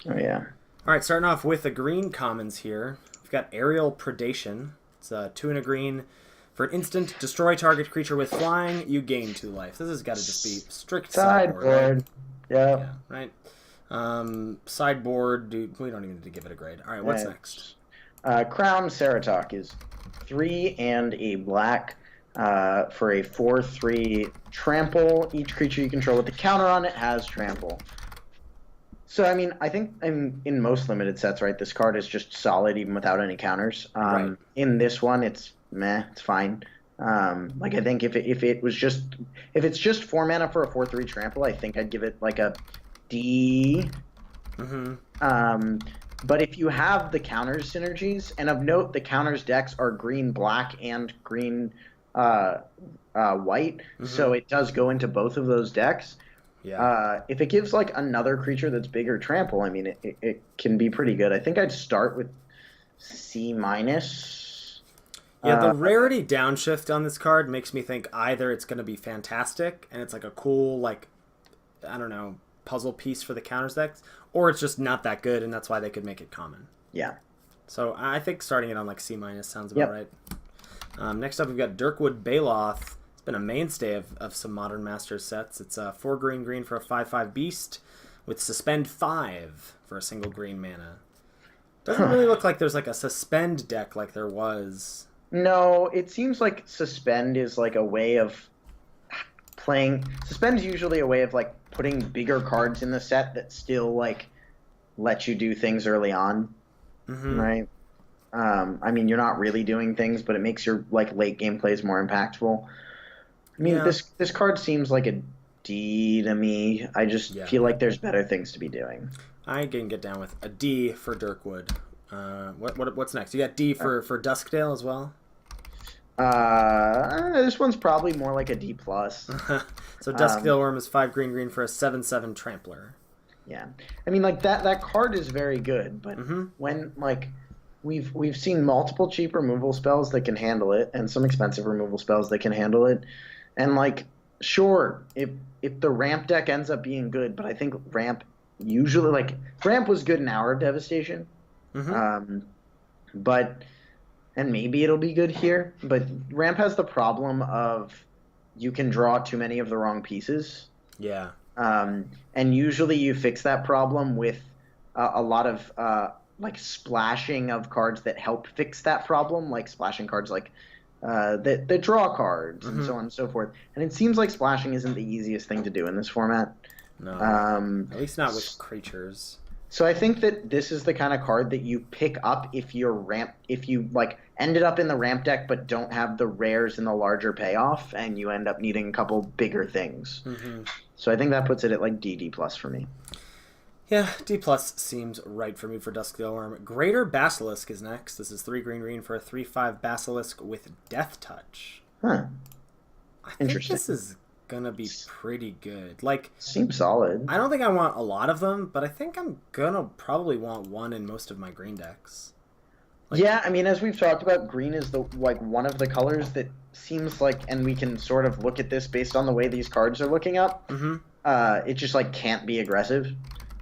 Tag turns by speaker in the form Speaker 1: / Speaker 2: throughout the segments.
Speaker 1: Oh yeah.
Speaker 2: All right, starting off with the green commons here. We've got Aerial Predation. It's 2 and a green. For an instant, destroy target creature with flying, you gain 2 life. This has got to just be strict sideboard, right?
Speaker 1: Sideboard. Yep.
Speaker 2: Yeah, right. Sideboard, dude, we don't even need to give it a grade. All right, what's next?
Speaker 1: Crown Ceratok is 3 and a black for a 4/3 trample. Each creature you control with the counter on it has trample. So, I mean, I think in most limited sets, right, this card is just solid even without any counters.
Speaker 2: Right.
Speaker 1: In this one, it's meh, it's fine. Like, I think if it's just 4 mana for a 4/3 trample, I think I'd give it like a D. But if you have the counters synergies, and of note, the counters decks are green, black, and green, white, so it does go into both of those decks.
Speaker 2: Yeah.
Speaker 1: If it gives like another creature that's bigger trample, I mean, it can be pretty good. I think I'd start with C minus.
Speaker 2: Yeah, the rarity downshift on this card makes me think either it's going to be fantastic and it's like a cool, like, I don't know, puzzle piece for the counters decks, or it's just not that good and that's why they could make it common.
Speaker 1: Yeah.
Speaker 2: So I think starting it on like C minus sounds about right. Next up, we've got Dirkwood Baloth. It's been a mainstay of some Modern Masters sets. It's a 4 green for a 5/5 beast with suspend 5 for a single green mana. Doesn't really look like there's like a suspend deck like there was.
Speaker 1: No, it seems like suspend is like a way of playing. Suspend is usually a way of like putting bigger cards in the set that still like let you do things early on, right? I mean, you're not really doing things, but it makes your like late game plays more impactful. I mean, this card seems like a D to me. I just feel like there's better things to be doing.
Speaker 2: I can get down with a D for Dirkwood. What's next? You got D for Duskdale as well.
Speaker 1: This one's probably more like a D plus.
Speaker 2: So Duskdale Worm is 5 green for a 7/7 trampler.
Speaker 1: Yeah, I mean, like that card is very good, but when like we've seen multiple cheap removal spells that can handle it, and some expensive removal spells that can handle it, and like sure, if the ramp deck ends up being good, but I think ramp usually like ramp was good in Hour of Devastation, but. And maybe it'll be good here, but ramp has the problem of you can draw too many of the wrong pieces.
Speaker 2: Yeah.
Speaker 1: And usually you fix that problem with a lot of like splashing of cards that help fix that problem, like splashing cards like that draw cards and so on and so forth. And it seems like splashing isn't the easiest thing to do in this format.
Speaker 2: No. At least not with creatures.
Speaker 1: So I think that this is the kind of card that you pick up if you like ended up in the ramp deck but don't have the rares in the larger payoff, and you end up needing a couple bigger things. So I think that puts it at like D plus for me.
Speaker 2: Yeah, D plus seems right for me for Duskdale Worm. Greater Basilisk is next. This is 3 green for a 3/5 Basilisk with Death Touch.
Speaker 1: Huh.
Speaker 2: I think this is gonna be pretty good. Like,
Speaker 1: seems solid.
Speaker 2: I don't think I want a lot of them, but I think I'm gonna probably want one in most of my green decks.
Speaker 1: Like, yeah, I mean, as we've talked about, green is the like one of the colors that seems like, and we can sort of look at this based on the way these cards are looking up. It just like can't be aggressive.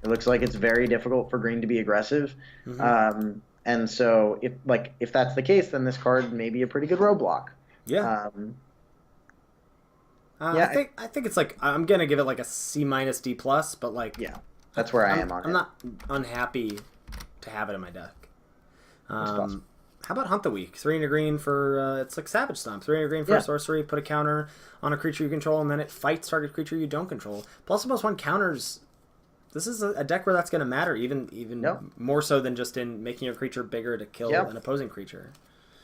Speaker 1: It looks like it's very difficult for green to be aggressive. And so if that's the case, then this card may be a pretty good roadblock.
Speaker 2: Yeah. I think it's like I'm gonna give it like a C minus D plus, but like
Speaker 1: that's where I am on it.
Speaker 2: I'm not unhappy to have it in my deck. How about Hunt the Weak? 3 green for it's like Savage Stomp. 3 green for a sorcery. Put a counter on a creature you control, and then it fights target creature you don't control. Plus +1 counters. This is a deck where that's gonna matter even more so than just in making your creature bigger to kill an opposing creature.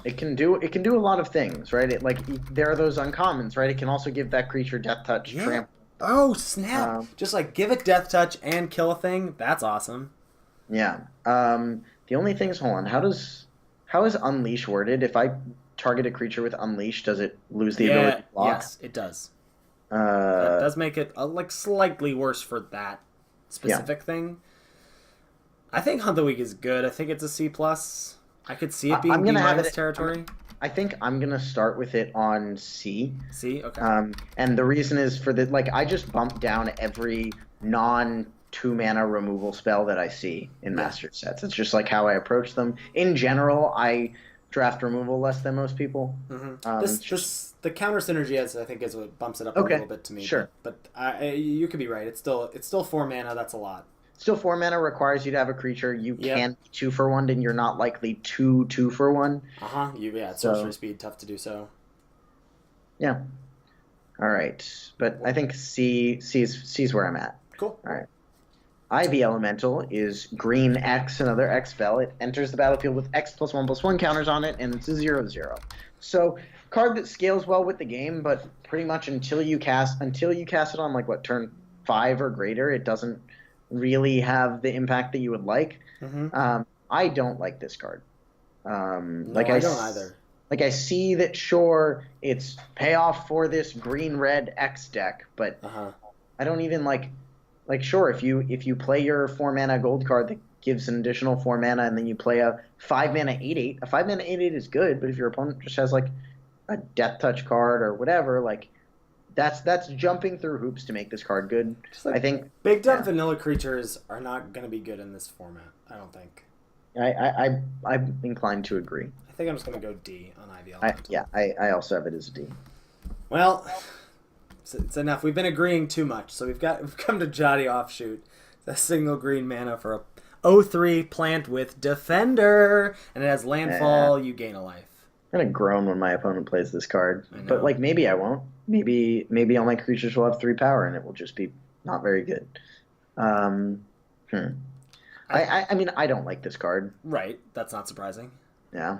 Speaker 1: It can do a lot of things, right? It like there are those uncommons, right? It can also give that creature Death Touch, trample.
Speaker 2: Oh snap! Just like give it Death Touch and kill a thing. That's awesome.
Speaker 1: Yeah. The only thing is, hold on. How is Unleash worded? If I target a creature with Unleash, does it lose the ability to block?
Speaker 2: Yes, it does. That does make it like slightly worse for that specific thing. I think Hunt the Weak is good. I think it's a C plus. I could see it being D minus territory.
Speaker 1: I think I'm gonna start with it on C.
Speaker 2: C, okay.
Speaker 1: And the reason is for the like I just bumped down every non 2-mana removal spell that I see in Master sets. It's just like how I approach them. In general, I draft removal less than most people.
Speaker 2: The counter synergy I think is what bumps it up a little bit to me.
Speaker 1: Sure,
Speaker 2: but you could be right. It's still 4 mana. That's a lot.
Speaker 1: Still, 4 mana requires you to have a creature. You can 2-for-1, and you're not likely 2-for-1.
Speaker 2: It's sorcery speed, tough to do so.
Speaker 1: Yeah. All right, but I think C's where I'm at.
Speaker 2: Cool.
Speaker 1: All right. Ivy Elemental is green X, another X spell. It enters the battlefield with X+1/+1 counters on it, and it's a 0/0. So, card that scales well with the game, but pretty much until you cast it on like turn 5 or greater, it doesn't really have the impact that you would like. I don't like this card.
Speaker 2: No, I don't either.
Speaker 1: Like, I see that, sure, it's payoff for this green-red X deck, but I don't even like, sure, if you play your 4-mana gold card that gives an additional 4 mana, and then you play a 5-mana 8/8, a 5-mana 8/8 is good, but if your opponent just has, like, a Death Touch card or whatever, like, that's jumping through hoops to make this card good. I think
Speaker 2: big dumb vanilla creatures are not going to be good in this format, I don't think.
Speaker 1: I'm inclined to agree.
Speaker 2: I think I'm just going to go D on Ivy Elemental.
Speaker 1: I also have it as a D.
Speaker 2: Well, it's enough. We've been agreeing too much, so we've come to Jotty Offshoot. It's a single green mana for a 0/3 plant with Defender, and it has landfall. You gain a life.
Speaker 1: I'm gonna groan when my opponent plays this card, but like maybe I won't. Maybe all my creatures will have 3 power, and it will just be not very good. I mean, I don't like this card.
Speaker 2: Right, that's not surprising.
Speaker 1: Yeah.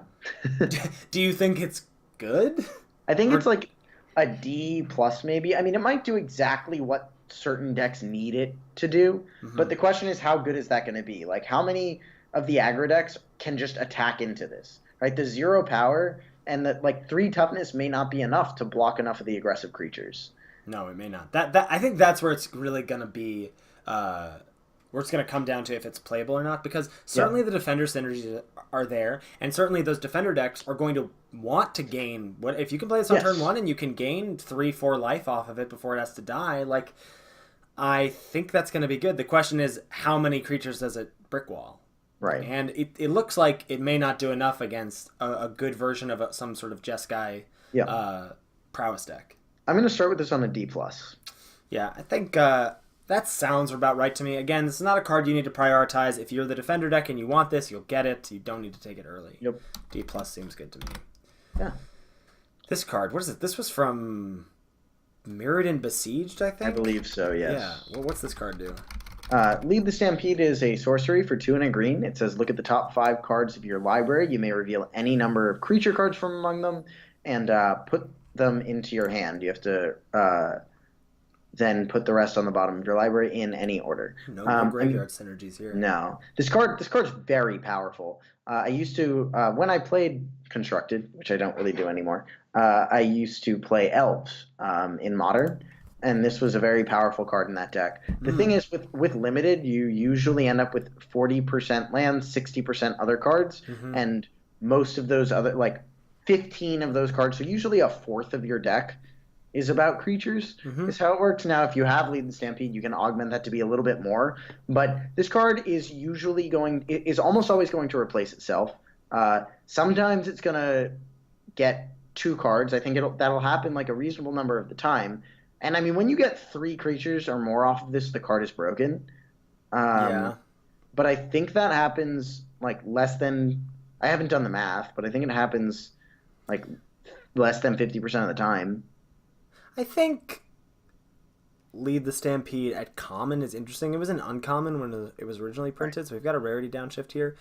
Speaker 2: Do you think it's good?
Speaker 1: I think it's like a D plus maybe. I mean, it might do exactly what certain decks need it to do, but the question is, how good is that going to be? Like, how many of the aggro decks can just attack into this? Right, the 0 power and the 3 toughness may not be enough to block enough of the aggressive creatures.
Speaker 2: No, it may not. That I think that's where it's really going to be. Where it's going to come down to if it's playable or not, because certainly the Defender synergies are there, and certainly those Defender decks are going to want to gain. What if you can play this on turn 1 and you can gain 3-4 life off of it before it has to die? Like, I think that's going to be good. The question is, how many creatures does it brick wall?
Speaker 1: Right.
Speaker 2: And it looks like it may not do enough against a good version of some sort of Jeskai prowess deck.
Speaker 1: I'm going to start with this on a D+.
Speaker 2: Yeah, I think that sounds about right to me. Again, this is not a card you need to prioritize. If you're the Defender deck and you want this, you'll get it. You don't need to take it early.
Speaker 1: Yep.
Speaker 2: D+ seems good to me.
Speaker 1: Yeah.
Speaker 2: This card, what is it? This was from Mirrodin Besieged, I think?
Speaker 1: I believe so, yes.
Speaker 2: Yeah. Well, what's this card do?
Speaker 1: Lead the Stampede is a sorcery for 2 and a green. It says, look at the top 5 cards of your library. You may reveal any number of creature cards from among them and put them into your hand. You have to then put the rest on the bottom of your library in any order.
Speaker 2: No graveyard synergies here.
Speaker 1: No. This card's very powerful. I used to, when I played Constructed, which I don't really do anymore, I used to play Elves in Modern, and this was a very powerful card in that deck. The thing is, with Limited, you usually end up with 40% lands, 60% other cards, and most of those other, 15 of those cards, so usually a fourth of your deck is about creatures, is how it works. Now, if you have Lead the Stampede, you can augment that to be a little bit more, but this card is almost always going to replace itself. Sometimes it's going to get 2 cards. I think that'll happen a reasonable number of the time. And I mean, when you get 3 creatures or more off of this, the card is broken. But I think that happens less than, I haven't done the math, but I think it happens less than 50% of the time.
Speaker 2: I think Lead the Stampede at common is interesting. It was an uncommon when it was originally printed, so we've got a rarity downshift here.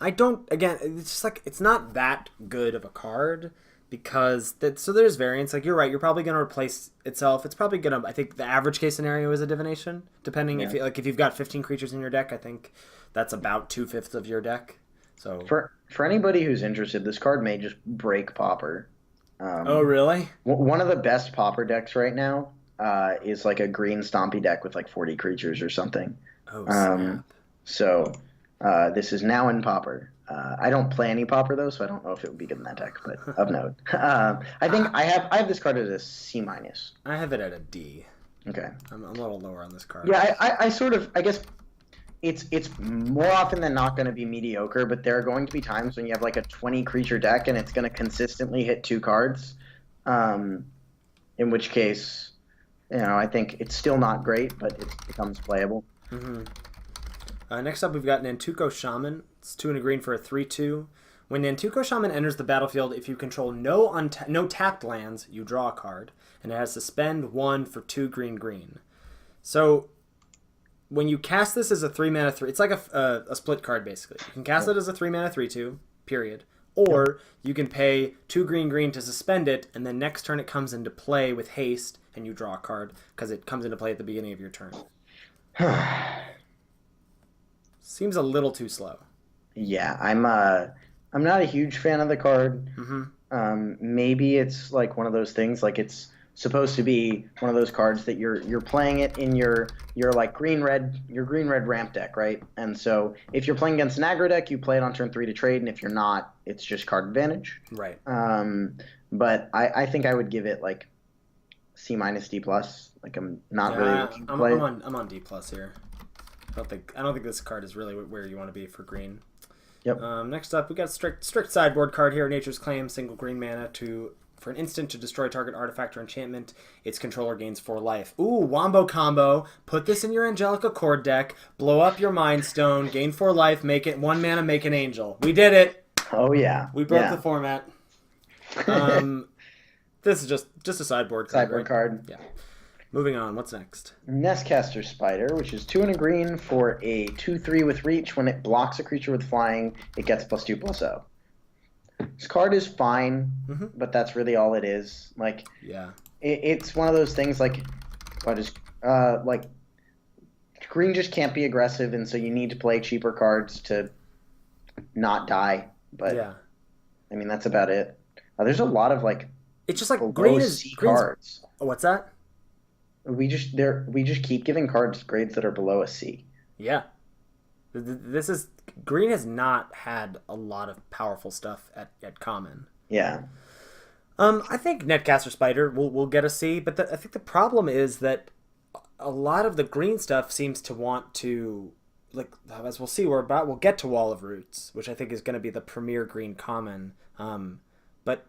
Speaker 2: It's just it's not that good of a card because so there's variance. You're right, you're probably going to replace itself. It's probably going to, I think the average case scenario is a divination, depending if you've got 15 creatures in your deck, I think that's about 2/5 of your deck. So
Speaker 1: for anybody who's interested, this card may just break Pauper.
Speaker 2: Oh, really?
Speaker 1: One of the best Pauper decks right now is a green Stompy deck with 40 creatures or something.
Speaker 2: Oh, snap.
Speaker 1: So this is now in Pauper. I don't play any Pauper though, so I don't know if it would be good in that deck, but of note. I think I have this card at a C-.
Speaker 2: I have it at a D.
Speaker 1: Okay.
Speaker 2: I'm a little lower on this card.
Speaker 1: Yeah, I sort of, I guess it's more often than not going to be mediocre, but there are going to be times when you have like a 20 creature deck and it's going to consistently hit 2 cards. In which case, I think it's still not great, but it becomes playable.
Speaker 2: Mm-hmm. Next up, we've got Nantuko Shaman. It's 2 and a green for a 3/2. When Nantuko Shaman enters the battlefield, if you control no tapped lands, you draw a card, and it has suspend 1 for 2 green. So when you cast this as a 3-mana 3, it's like a split card basically. You can cast it as a 3-mana 3/2, period. Or you can pay 2 green to suspend it, and then next turn it comes into play with haste, and you draw a card because it comes into play at the beginning of your turn. Seems a little too slow.
Speaker 1: Yeah, I'm not a huge fan of the card.
Speaker 2: Mm-hmm.
Speaker 1: Maybe it's like one of those things, like it's supposed to be one of those cards that you're playing it in your like green red ramp deck, right? And so if you're playing against an aggro deck, you play it on turn 3 to trade, and if you're not, it's just card advantage.
Speaker 2: Right.
Speaker 1: But I think I would give it like C minus D plus. Like I'm not really looking to play.
Speaker 2: I'm on D plus here. I don't think this card is really where you want to be for green.
Speaker 1: Yep.
Speaker 2: Next up, we got a strict sideboard card here. Nature's Claim, single green mana for an instant to destroy target artifact or enchantment. Its controller gains 4 life. Ooh, wombo combo. Put this in your Angelic Accord deck. Blow up your Mind Stone. Gain 4 life. Make it 1 mana. Make an angel. We did it.
Speaker 1: Oh yeah.
Speaker 2: We broke the format. This is just a sideboard card.
Speaker 1: Sideboard card.
Speaker 2: Yeah. Moving on. What's next?
Speaker 1: Nestcaster Spider, which is 2 and a green for a 2/3 with reach. When it blocks a creature with flying, it gets +2/+0. This card is fine, but that's really all it is. Like,
Speaker 2: yeah,
Speaker 1: it's one of those things. Like, like green just can't be aggressive, and so you need to play cheaper cards to not die. But
Speaker 2: yeah,
Speaker 1: I mean that's about it. There's a lot of like
Speaker 2: it's just like green is
Speaker 1: C cards.
Speaker 2: Oh, what's that?
Speaker 1: We just keep giving cards grades that are below a C.
Speaker 2: Yeah. Green has not had a lot of powerful stuff at common.
Speaker 1: Yeah.
Speaker 2: I think Netcaster Spider will get a C, but I think the problem is that a lot of the green stuff seems to want to, like, as we'll see, we'll get to Wall of Roots, which I think is going to be the premier green common. But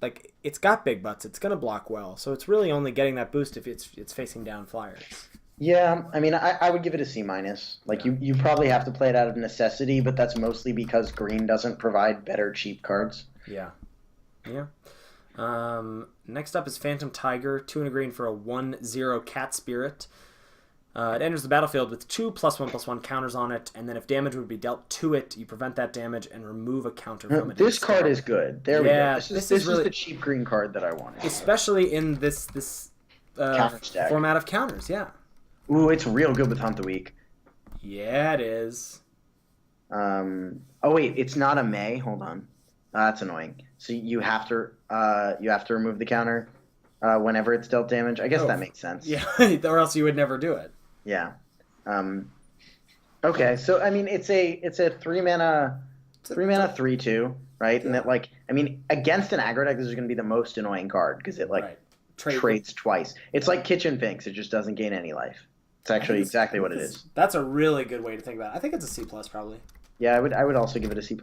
Speaker 2: like, it's got big butts, it's going to block well, so it's really only getting that boost if it's facing down flyers.
Speaker 1: Yeah, I mean, I would give it a C minus. Like,
Speaker 2: yeah.
Speaker 1: you probably have to play it out of necessity, but that's mostly because green doesn't provide better cheap cards.
Speaker 2: Yeah. Next up is Phantom Tiger, 2 and a green for a 1/0 Cat Spirit. It enters the battlefield with 2 +1/+1 counters on it, and then if damage would be dealt to it, you prevent that damage and remove a counter from it.
Speaker 1: This card is good. There we go. This is
Speaker 2: really
Speaker 1: the cheap green card that I wanted.
Speaker 2: Especially in this format of counters, yeah.
Speaker 1: Ooh, it's real good with Hunt the Weak.
Speaker 2: Yeah, it is.
Speaker 1: Oh wait, it's not a May. Hold on, that's annoying. So you have to remove the counter whenever it's dealt damage. I guess that makes sense.
Speaker 2: Yeah, or else you would never do it.
Speaker 1: Yeah. Okay, so I mean, it's a 3-mana 3/2, right? Yeah. And that, like, I mean, against an aggro deck, this is going to be the most annoying card because it trades twice. It's like Kitchen Finks. It just doesn't gain any life. It's actually exactly what it is.
Speaker 2: That's a really good way to think about it. I think it's a C+ probably.
Speaker 1: Yeah, I would also give it a C+.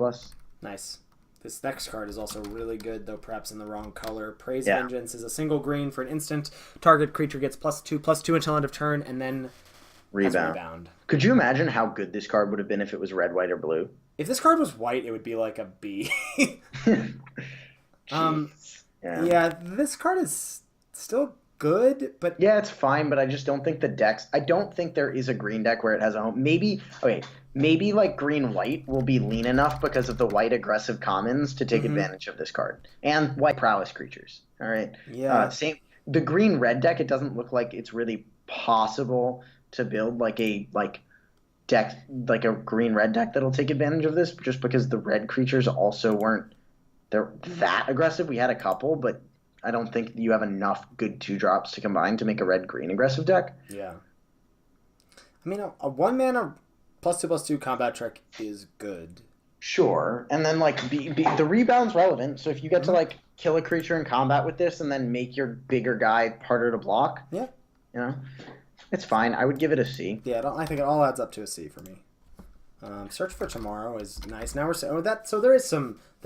Speaker 2: Nice. This next card is also really good, though perhaps in the wrong color. Praise Vengeance is a single green for an instant. Target creature gets +2/+2 until end of turn, and then rebound. Could
Speaker 1: you imagine how good this card would have been if it was red, white, or blue?
Speaker 2: If this card was white, it would be like a B. Yeah, this card is still good, but
Speaker 1: yeah, it's fine. But I just don't think the decks. I don't think there is a green deck where it has a home. Maybe like green white will be lean enough because of the white aggressive commons to take advantage of this card and white prowess creatures. All right.
Speaker 2: Yeah.
Speaker 1: Same. The green red deck. It doesn't look like it's really possible to build like a deck, like a green red deck that'll take advantage of this, just because the red creatures also weren't that aggressive. We had a couple, but I don't think you have enough good 2-drops to combine to make a red green aggressive deck.
Speaker 2: Yeah. I mean, a 1-mana +2/+2 combat trick is good.
Speaker 1: Sure, and then like the rebound's relevant. So if you get to like kill a creature in combat with this and then make your bigger guy harder to block, You know, it's fine. I would give it a C.
Speaker 2: Yeah, I think it all adds up to a C for me. Search for Tomorrow is nice. Now we're so there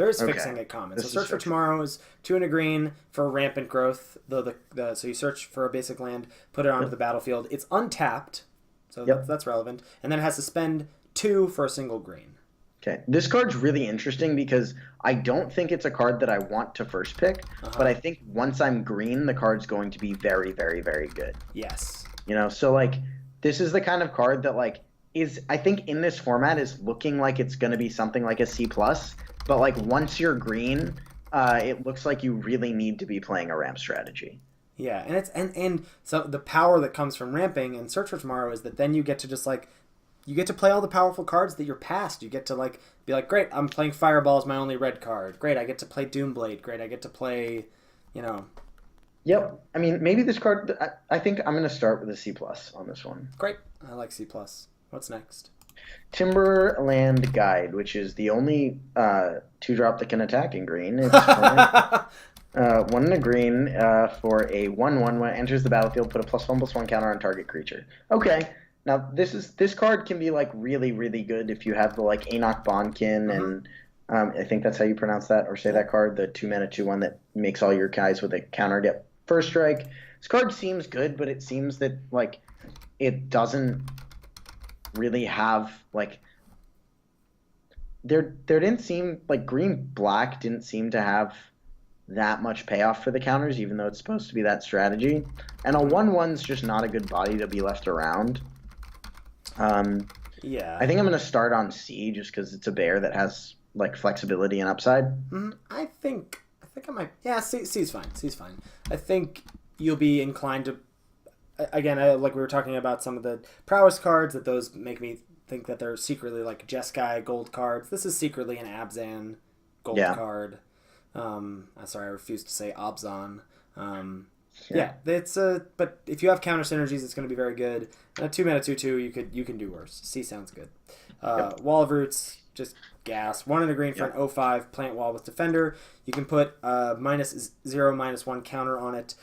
Speaker 2: is fixing at common. So Search for Tomorrow is 2 and a green for rampant growth. So you search for a basic land, put it onto the battlefield. It's untapped, so that's relevant, and then it has to spend 2 for a single green.
Speaker 1: Okay, this card's really interesting because I don't think it's a card that I want to first pick, but I think once I'm green, the card's going to be very, very, very good.
Speaker 2: Yes.
Speaker 1: You know, so like this is the kind of card that like is I think in this format is looking like it's going to be something like a C plus, but like once you're green, it looks like you really need to be playing a ramp strategy.
Speaker 2: Yeah, and it's and so the power that comes from ramping and Search for Tomorrow is that then you get to just like you get to play all the powerful cards that you're past. You get to like be like, great, I'm playing Fireball as my only red card. Great, I get to play Doomblade. Great, I get to play, you know.
Speaker 1: Yep. I mean, maybe this card. I think I'm going to start with a C plus on this one.
Speaker 2: Great, I like C plus. What's next?
Speaker 1: Timberland Guide, which is the only 2-drop that can attack in green. It's one in a green for a 1/1 when it enters the battlefield. Put a +1/+1 counter on target creature. Okay. Now this card can be like really, really good if you have the like Enoch Bonkin and I think that's how you pronounce that or say that card, the 2-mana 2/1 that makes all your guys with a counter get first strike. This card seems good, but it seems that like it doesn't really have like there didn't seem like green black didn't seem to have that much payoff for the counters, even though it's supposed to be that strategy. And a 1/1's just not a good body to be left around.
Speaker 2: Yeah.
Speaker 1: I think I'm gonna start on C just because it's a bear that has like flexibility and upside.
Speaker 2: I think I might. Yeah, C's fine. C's fine. I think you'll be inclined to. Again, like we were talking about some of the prowess cards, that those make me think that they're secretly like Jeskai gold cards. This is secretly an Abzan gold card. Sorry, I refuse to say Abzan. Yeah, it's but if you have counter synergies, it's going to be very good. And a 2-mana 2/2, you can do worse. C sounds good. Wall of Roots, just gas. 1 in a green for an 0/5 plant wall with Defender. You can put -0/-1 counter on it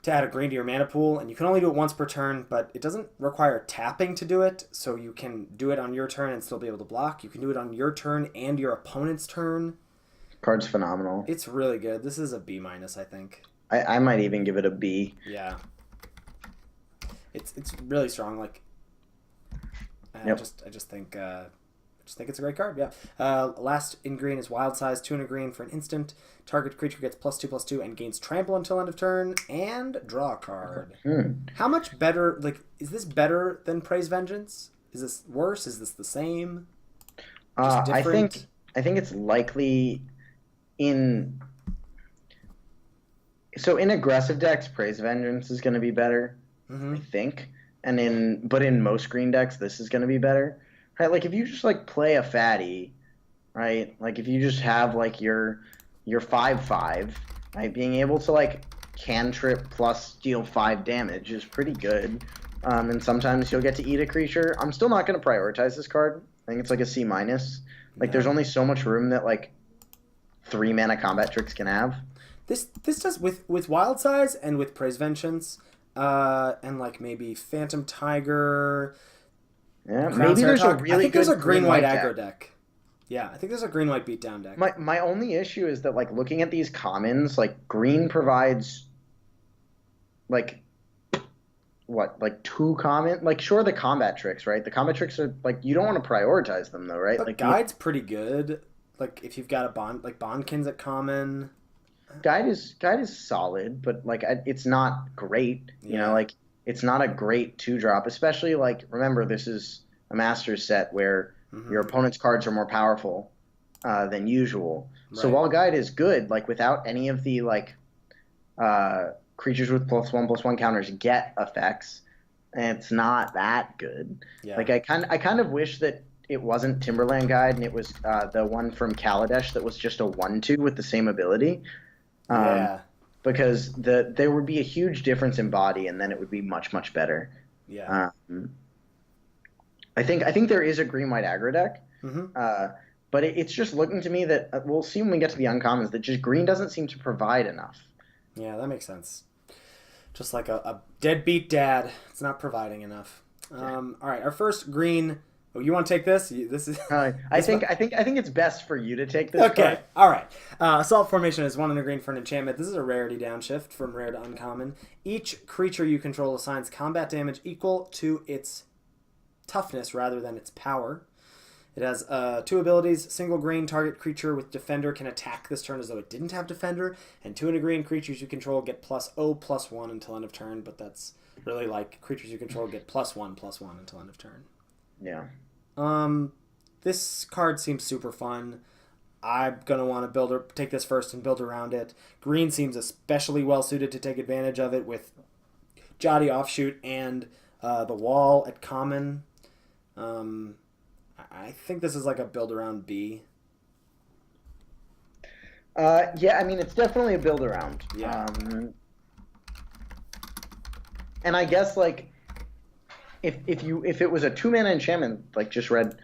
Speaker 2: to add a green to your mana pool, and you can only do it once per turn, but it doesn't require tapping to do it, so you can do it on your turn and still be able to block. You can do it on your turn and your opponent's turn.
Speaker 1: Card's phenomenal.
Speaker 2: It's really good. This is a B-, I think.
Speaker 1: I might even give it a B.
Speaker 2: Yeah. It's really strong. Like, I just think it's a great card. Yeah. Last in green is Wild Size, 2 in a green for an instant. Target creature gets +2/+2 and gains trample until end of turn, and draw a card. How much better? Like, is this better than Praise Vengeance? Is this worse? Is this the same?
Speaker 1: I think it's likely in. So in aggressive decks, Praise Vengeance is going to be better, I think, and in most green decks, this is going to be better, right? Like if you just like play a fatty, right? Like if you just have like your 5/5, right? Being able to like cantrip plus deal 5 damage is pretty good, and sometimes you'll get to eat a creature. I'm still not going to prioritize this card. I think it's like a C-. Like there's only so much room that like 3-mana combat tricks can have.
Speaker 2: This does with Wild Size and with Praise Vengeance, and like maybe Phantom Tiger.
Speaker 1: Yeah, maybe there's a really
Speaker 2: I think
Speaker 1: good
Speaker 2: there's a green-white
Speaker 1: deck.
Speaker 2: aggro deck. Yeah, I think there's a green-white beatdown deck.
Speaker 1: My only issue is that like looking at these commons, like green provides like what, like 2 common, like sure the combat tricks, right? The combat tricks are like you don't want to prioritize them though, right?
Speaker 2: But
Speaker 1: like
Speaker 2: Guide's pretty good. Like if you've got a Bondkin's at common.
Speaker 1: Guide is solid, but like it's not great. You know, like it's not a great 2-drop, especially like remember this is a Masters set where your opponent's cards are more powerful than usual. Right. So while Guide is good, like without any of the like creatures with +1/+1 counters get effects, it's not that good. Yeah. Like I kind of wish that it wasn't Timberland Guide and it was the one from Kaladesh that was just a 1/2 with the same ability. Because there would be a huge difference in body, and then it would be much, much better. Yeah. I think there is a green-white aggro deck, but it's just looking to me that we'll see when we get to the uncommons that just green doesn't seem to provide enough.
Speaker 2: Yeah, that makes sense. Just like a deadbeat dad. It's not providing enough. All right, our first green. Oh, you want to take this? This is.
Speaker 1: I think it's best for you to take this.
Speaker 2: Okay.
Speaker 1: Card.
Speaker 2: All right. Assault Formation is 1 in a green for an enchantment. This is a rarity downshift from rare to uncommon. Each creature you control assigns combat damage equal to its toughness rather than its power. It has 2 abilities. Single green, target creature with Defender can attack this turn as though it didn't have Defender. And 2 in a green, creatures you control get +0/+1 until end of turn. But that's really like creatures you control get +1/+1 until end of turn.
Speaker 1: Yeah.
Speaker 2: This card seems super fun. I'm going to want to take this first and build around it. Green seems especially well suited to take advantage of it with Jotty Offshoot and the wall at common. I think this is like a build around B.
Speaker 1: Yeah, I mean, it's definitely a build around.
Speaker 2: Yeah.
Speaker 1: And I guess, like, if it was a 2-mana enchantment, like just read,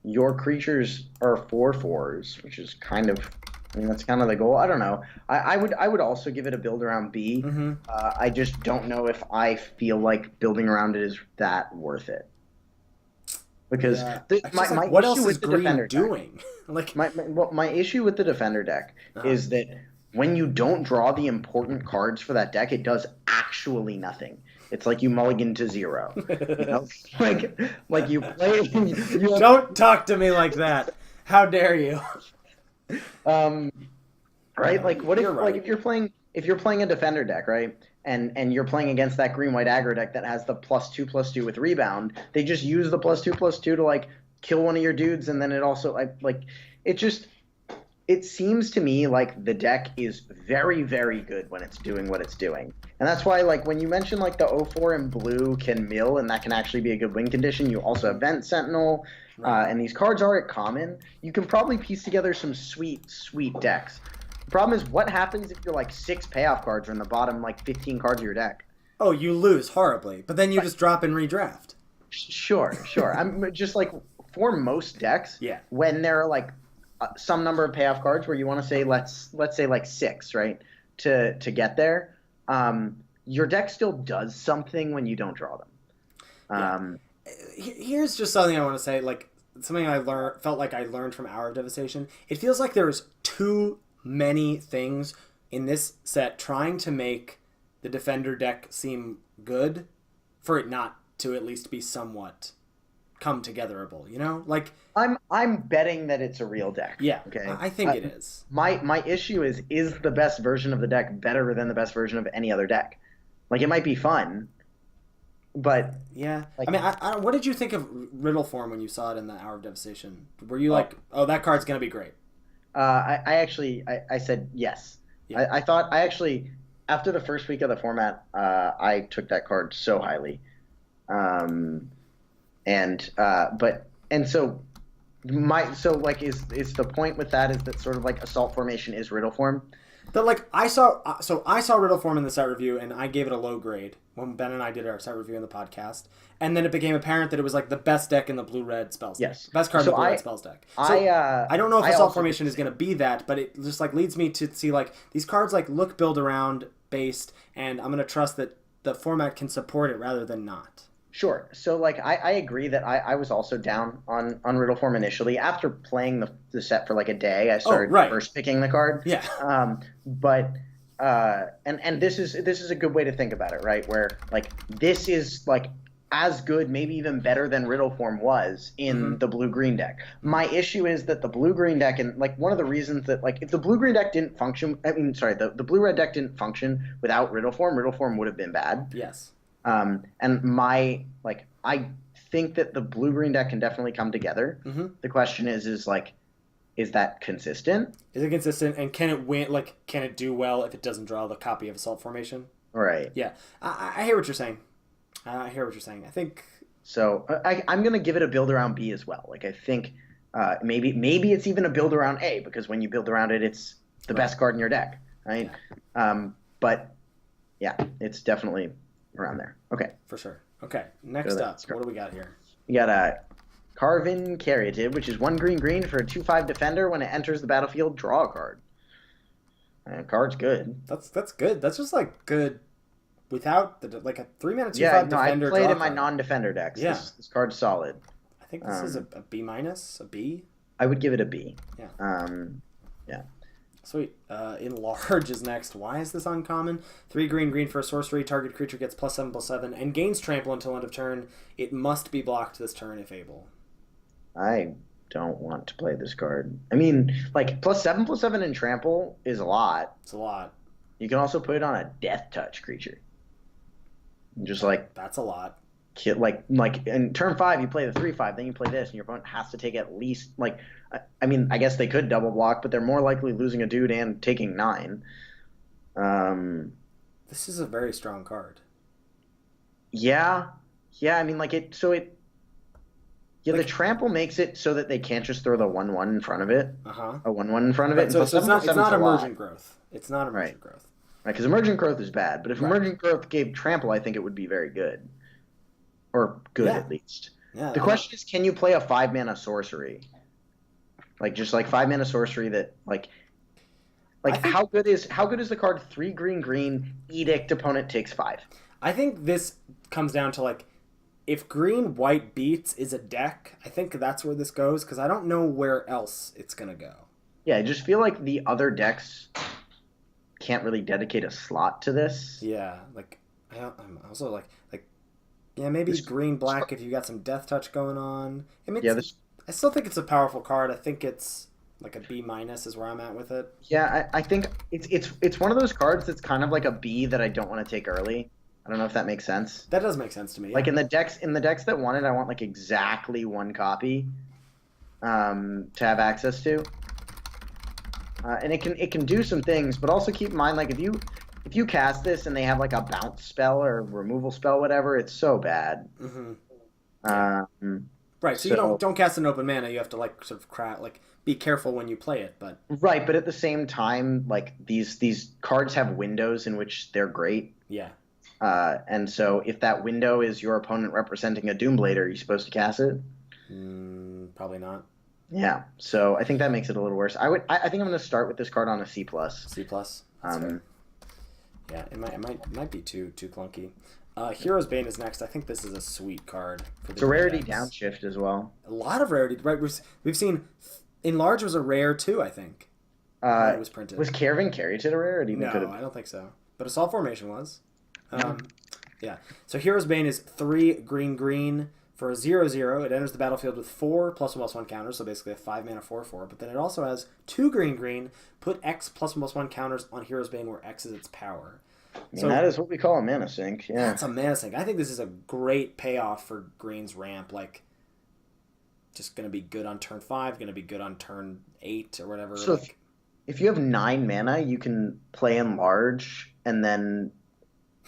Speaker 1: your creatures are 4/4s, which is kind of, I mean, that's kind of the goal. I don't know. I would also give it a build around B.
Speaker 2: Mm-hmm.
Speaker 1: I just don't know if I feel like building around it is that worth it. Because my
Speaker 2: what
Speaker 1: issue
Speaker 2: else is
Speaker 1: with the
Speaker 2: green
Speaker 1: Defender
Speaker 2: doing?
Speaker 1: Deck, my issue with the Defender deck is that when you don't draw the important cards for that deck, it does actually nothing. It's like you mulligan to 0. You know? like you play. You
Speaker 2: Don't talk to me like that. How dare you?
Speaker 1: Right? Like what if
Speaker 2: You're right.
Speaker 1: like if you're playing a Defender deck, right? And you're playing against that green-white aggro deck that has the +2/+2 with rebound, they just use the +2/+2 to like kill one of your dudes, and then it also like it seems to me like the deck is very, very good when it's doing what it's doing. And that's why, like, when you mention like the 0/4 in blue can mill, and that can actually be a good win condition, you also have Vent Sentinel, and these cards are at common. You can probably piece together some sweet, sweet decks. The problem is, what happens if you're like 6 payoff cards are in the bottom like 15 cards of your deck?
Speaker 2: Oh, you lose horribly, but then you just drop and redraft.
Speaker 1: Sure. I'm just like, for most decks,
Speaker 2: Yeah.
Speaker 1: when there are like some number of payoff cards where you want to say let's say like 6, right, to get there, your deck still does something when you don't draw them.
Speaker 2: Here's just something I want to say, like something I felt like I learned from Hour of Devastation. It feels like there's too many things in this set trying to make the Defender deck seem good for it not to at least be somewhat come togetherable, you know? Like
Speaker 1: I'm betting that it's a real deck.
Speaker 2: Yeah.
Speaker 1: Okay.
Speaker 2: I think it is.
Speaker 1: My issue is the best version of the deck better than the best version of any other deck? Like, it might be fun, but
Speaker 2: yeah.
Speaker 1: like,
Speaker 2: I mean, what did you think of Riddle Form when you saw it in the Hour of Devastation? Were you like, oh, that card's gonna be great?
Speaker 1: I said yes.
Speaker 2: Yeah.
Speaker 1: I thought, after the first week of the format, I took that card so highly. Is the point with that is that sort of like Assault Formation is Riddle Form?
Speaker 2: But like I saw Riddle Form in the set review, and I gave it a low grade when Ben and I did our set review in the podcast, and then it became apparent that it was like the best deck in the blue-red spells deck.
Speaker 1: Yes,
Speaker 2: Best card in the blue-red spells deck. So I don't know if Assault Formation is going to be that, but it just like leads me to see like these cards like look build around based, and I'm going to trust that the format can support it rather than not.
Speaker 1: Sure. So, like, I agree that I was also down on Riddle Form initially. After playing the set for, like, a day, I started first picking the card.
Speaker 2: Yeah.
Speaker 1: And this is a good way to think about it, right? Where, like, this is, like, as good, maybe even better than Riddle Form was in the blue-green deck. My issue is that the blue-green deck, and, like, one of the reasons that, like, if the blue-green deck didn't function, the blue-red deck didn't function without Riddle Form would have been bad.
Speaker 2: Yes.
Speaker 1: And I think that the blue-green deck can definitely come together. Mm-hmm. The question is that consistent?
Speaker 2: Is it consistent, and can it win? Like, can it do well if it doesn't draw the copy of Assault Formation?
Speaker 1: Right.
Speaker 2: Yeah, I hear what you're saying. I think
Speaker 1: so. I'm gonna give it a build around B as well. Like, I think maybe it's even a build around A, because when you build around it, it's the best card in your deck, right? Yeah. But yeah, it's definitely around there. Okay.
Speaker 2: For sure. Okay. Next up, what do we got here?
Speaker 1: We got a Carven Caryatid, which is 1 green for a 2/5 defender. When it enters the battlefield, draw a card. Card's good.
Speaker 2: That's good. That's just like good without like a 3-mana 2/5
Speaker 1: Yeah, no, I
Speaker 2: defender.
Speaker 1: played
Speaker 2: draw
Speaker 1: in my
Speaker 2: card.
Speaker 1: non-defender decks.
Speaker 2: Yeah.
Speaker 1: This card's solid.
Speaker 2: I think this is a B minus, a B.
Speaker 1: I would give it a B.
Speaker 2: Yeah.
Speaker 1: Yeah.
Speaker 2: Sweet. Enlarge is next. Why is this uncommon? 3 green for a sorcery. Target creature gets +7/+7 and gains trample until end of turn. It must be blocked this turn if able.
Speaker 1: I don't want to play this card. I mean, like, +7/+7 in trample is a lot.
Speaker 2: It's a lot.
Speaker 1: You can also put it on a death touch creature. Just like
Speaker 2: that's a lot.
Speaker 1: Like in turn 5 you play the 3/5, then you play this, and your opponent has to take at least like. I mean, I guess they could double block, but they're more likely losing a dude and taking 9.
Speaker 2: This is a very strong card.
Speaker 1: Yeah. I mean, like it. So it. Yeah,
Speaker 2: like,
Speaker 1: the trample makes it so that they can't just throw the 1/1 in front of it.
Speaker 2: A
Speaker 1: 1/1 in front of it.
Speaker 2: So it's not emergent growth. It's not emergent growth.
Speaker 1: Right, because emergent growth is bad. But if emergent growth gave trample, I think it would be very good. Or good, at least.
Speaker 2: Yeah,
Speaker 1: the question is, can you play a 5-mana sorcery? Like, just like 5-mana sorcery that, like how good is the card 3 green, edict, opponent takes 5?
Speaker 2: I think this comes down to, like, if green-white beats is a deck, I think that's where this goes, because I don't know where else it's going to go.
Speaker 1: Yeah, I just feel like the other decks can't really dedicate a slot to this.
Speaker 2: Yeah, like, I'm also like, yeah, maybe green-black if you got some death touch going on. I mean, I still think it's a powerful card. I think it's like a B- is where I'm at with it.
Speaker 1: Yeah, I think it's one of those cards that's kind of like a B that I don't want to take early. I don't know if that makes sense.
Speaker 2: That does make sense to me. Yeah.
Speaker 1: Like in the decks that want it, I want like exactly 1 copy to have access to. And it can do some things, but also keep in mind, like if you cast this and they have like a bounce spell or removal spell, whatever, it's so bad.
Speaker 2: Mm-hmm. Right, so you don't cast an open mana. You have to like sort of be careful when you play it, but
Speaker 1: right. But at the same time, like these cards have windows in which they're great.
Speaker 2: Yeah.
Speaker 1: And so if that window is your opponent representing a Doomblade, are you supposed to cast it?
Speaker 2: Probably not.
Speaker 1: Yeah. So I think that makes it a little worse. I think I'm going to start with this card on a C+.
Speaker 2: C+. That's fair. Yeah, it might be too clunky. Hero's Bane is next. I think this is a sweet card.
Speaker 1: It's a rarity downshift as well.
Speaker 2: A lot of rarity. Right, we've seen Enlarge was a rare too, I think. It was printed.
Speaker 1: Was Caravan carried to a rarity?
Speaker 2: No, I don't think so. But Assault Formation was. Yeah. So Hero's Bane is 3 green for a 0/0. It enters the battlefield with 4 +1/+1 counters, so basically a 5-mana 4/4. But then it also has 2 green. Put X +1/+1 counters on Hero's Bane, where X is its power.
Speaker 1: I mean, that is what we call a mana sink. Yeah,
Speaker 2: that's a mana sink. I think this is a great payoff for Green's ramp. Like, just going to be good on turn 5, going to be good on turn 8 or whatever.
Speaker 1: So if you have 9 mana, you can play Enlarge and then